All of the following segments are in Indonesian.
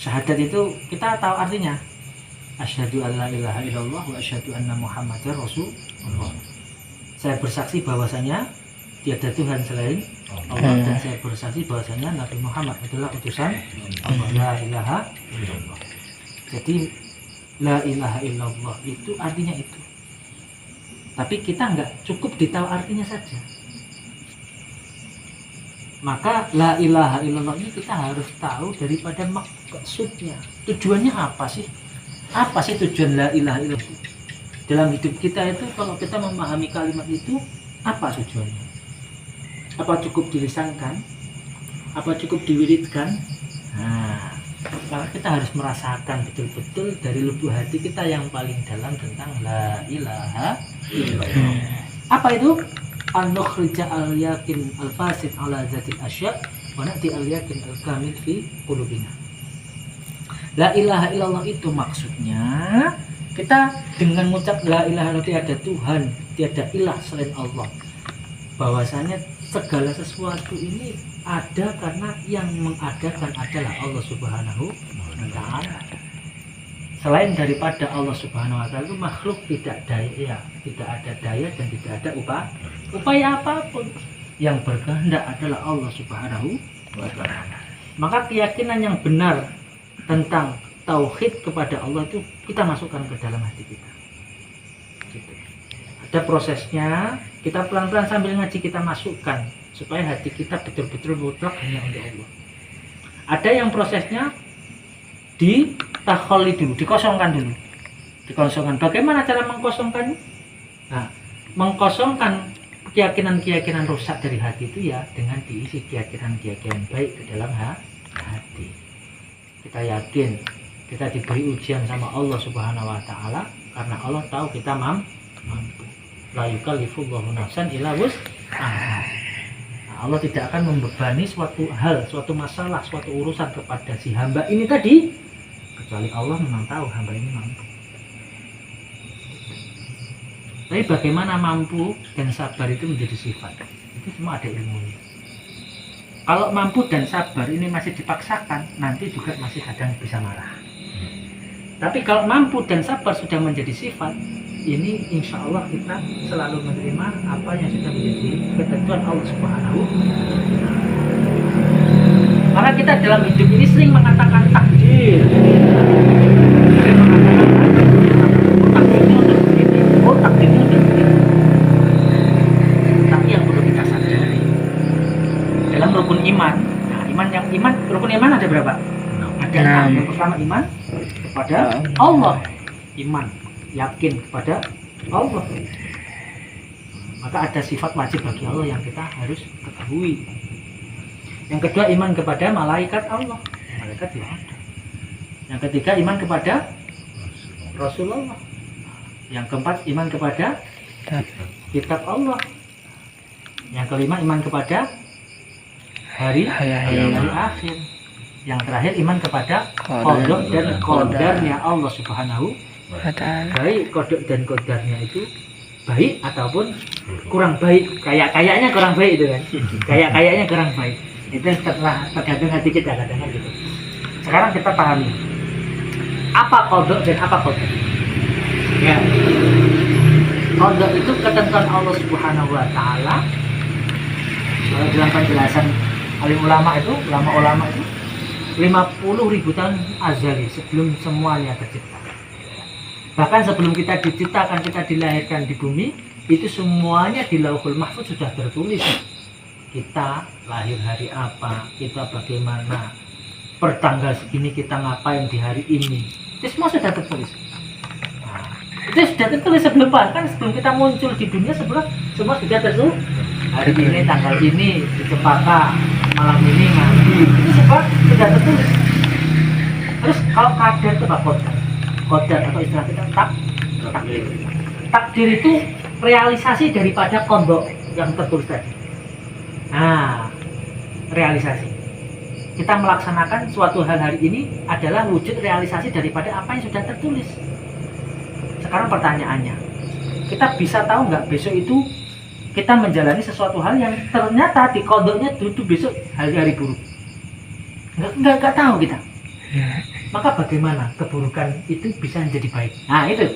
Syahadat itu kita tahu artinya. Asyhadu an la ilaha illallah wa asyhadu anna Muhammadar Rasulullah. Saya bersaksi bahwasanya tiada Tuhan selain Allah dan saya bersaksi bahwasanya Nabi Muhammad adalah utusan Allah. La ilaha illallah. Jadi la ilaha illallah itu artinya itu. Tapi kita nggak cukup ditahu artinya saja. Maka la ilaha illallah ini kita harus tahu daripada maksudnya. Tujuannya apa sih? Apa sih tujuan la ilaha illallah? Dalam hidup kita itu kalau kita memahami kalimat itu, apa tujuannya? Apa cukup dilisankan? Apa cukup diwiridkan? Nah, maka kita harus merasakan betul-betul dari lubuk hati kita yang paling dalam tentang la ilaha illallah. Apa itu? An-nukhrija al-yakin al-fasid ala zatil asya' wa na'ti al-yakin al-kamil fi qulubina. La ilaha illallah itu maksudnya kita dengan mengucap la ilaha illallah tiada Tuhan, tiada ilah selain Allah. Bahwasanya segala sesuatu ini ada karena yang mengadakan adalah Allah Subhanahu wa taala. Selain daripada Allah Subhanahu wa taala itu makhluk tidak daya, tidak ada daya dan tidak ada upaya apapun. Yang berkehendak adalah Allah Subhanahu wa taala. Maka keyakinan yang benar tentang tauhid kepada Allah itu kita masukkan ke dalam hati kita. Gitu. Ada prosesnya, kita pelan-pelan sambil ngaji kita masukkan supaya hati kita betul-betul mutlak hanya untuk Allah. Ada yang prosesnya ditakholi dulu, dikosongkan dulu. Dikosongkan. Bagaimana cara mengkosongkan? Nah, mengkosongkan keyakinan-keyakinan rusak dari hati itu ya dengan diisi keyakinan-keyakinan baik ke dalam hati. Kita yakin kita diberi ujian sama Allah Subhanahu wa taala karena Allah tahu kita mampu. La yukallifullahu nafsan illa wus'aha. Allah tidak akan membebani suatu hal, suatu masalah, suatu urusan kepada si hamba ini tadi kecuali Allah memang tahu hamba ini mampu. Tapi bagaimana mampu dan sabar itu menjadi sifat, itu semua ada ilmunya. Kalau mampu dan sabar ini masih dipaksakan, nanti juga masih kadang bisa marah. Tapi kalau mampu dan sabar sudah menjadi sifat, ini insya Allah kita selalu menerima apa yang sudah menjadi ketentuan Allah Subhanahu wa taala. Maka kita dalam hidup ini sering mengatakan takdir. Takdirnya udah begini. Tapi yang perlu kita sadari dalam rukun iman, rukun iman ada berapa? Ada 6. Yang pertama iman kepada Allah, iman yakin kepada Allah. Maka ada sifat wajib bagi Allah yang kita harus ketahui. Yang kedua iman kepada malaikat Allah, malaikat ya ada. Yang ketiga iman kepada Rasulullah. Yang keempat iman kepada kitab Allah. Yang kelima iman kepada hari akhir. Yang terakhir iman kepada qada dan qadarnya Allah Subhanahu wa taala. Baik qada dan qadarnya itu baik ataupun kurang baik. Kayaknya kurang baik itu kan. Kayaknya kurang baik. Itu setelah tergantung hati kita kadang-kadang gitu. Sekarang kita pahami apa qada dan apa qadar. Ya. Qada itu ketentuan Allah Subhanahu wa taala. Kalau dalam penjelasan ulama itu 50.000 tahun azali sebelum semuanya tercipta. Bahkan sebelum kita diciptakan, kita dilahirkan di bumi, itu semuanya di Lauhul Mahfuz sudah tertulis. Kita lahir hari apa, kita bagaimana, per tanggal segini kita ngapain di hari ini. Itu semua sudah tertulis. Itu sudah tertulis sebelum bahkan sebelum kita muncul di dunia semua sudah tertulis. Hari ini tanggal ini di Cempaka, malam ini mandi, itu semua sudah tertulis. Terus kalau kadar itu apa qadar atau istilah kita takdir. Takdir itu realisasi daripada qada yang tertulis tadi. Nah, realisasi. Kita melaksanakan suatu hal hari ini adalah wujud realisasi daripada apa yang sudah tertulis. Sekarang pertanyaannya, kita bisa tahu nggak besok itu kita menjalani sesuatu hal yang ternyata di kodoknya itu besok hari-hari buruk? Nggak tahu kita. maka bagaimana keburukan itu bisa menjadi baik? Nah itu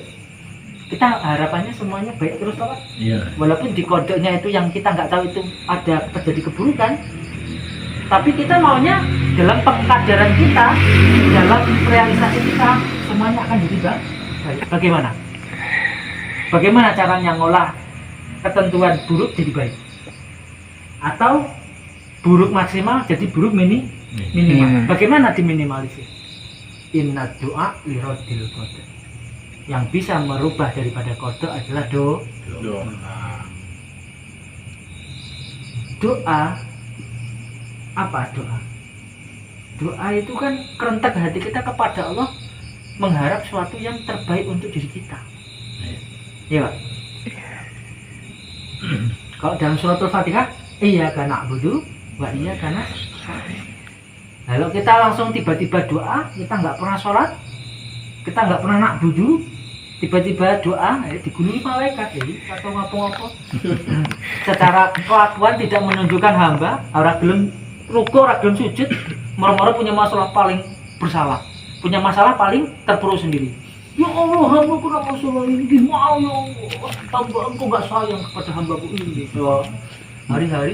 kita harapannya semuanya baik terus Pak. Iya. Walaupun di kodenya itu yang kita nggak tahu itu ada terjadi keburukan, tapi kita maunya dalam pengkaderan kita, dalam realisasi kita semuanya akan jadi baik. Bagaimana? Bagaimana caranya ngolah ketentuan buruk jadi baik? Atau buruk maksimal jadi buruk minimal? Bagaimana diminimalisir? Inna doa lirodil qadar. Yang bisa merubah daripada kode adalah Doa. doa. Apa doa? Doa itu kan kerentak hati kita kepada Allah, mengharap sesuatu yang terbaik untuk diri kita. Iya Pak? Kalau dalam suratul Fatihah, iya karena na'budu wa iya karena kalau kita langsung tiba-tiba doa, kita nggak pernah sholat, kita nggak pernah na'budu, tiba-tiba doa digulungi malaikat atau ngapa-ngapa. Secara kelakuan tidak menunjukkan hamba, orang gelem ruko, orang gelem sujud, moro-moro punya masalah paling bersalah, punya masalah paling terpuruk sendiri. Ya Allah, hamba kenapa masalah ini? Mau ya Allah, hamba engkau nggak sayang kepada hambaku ini. Hari-hari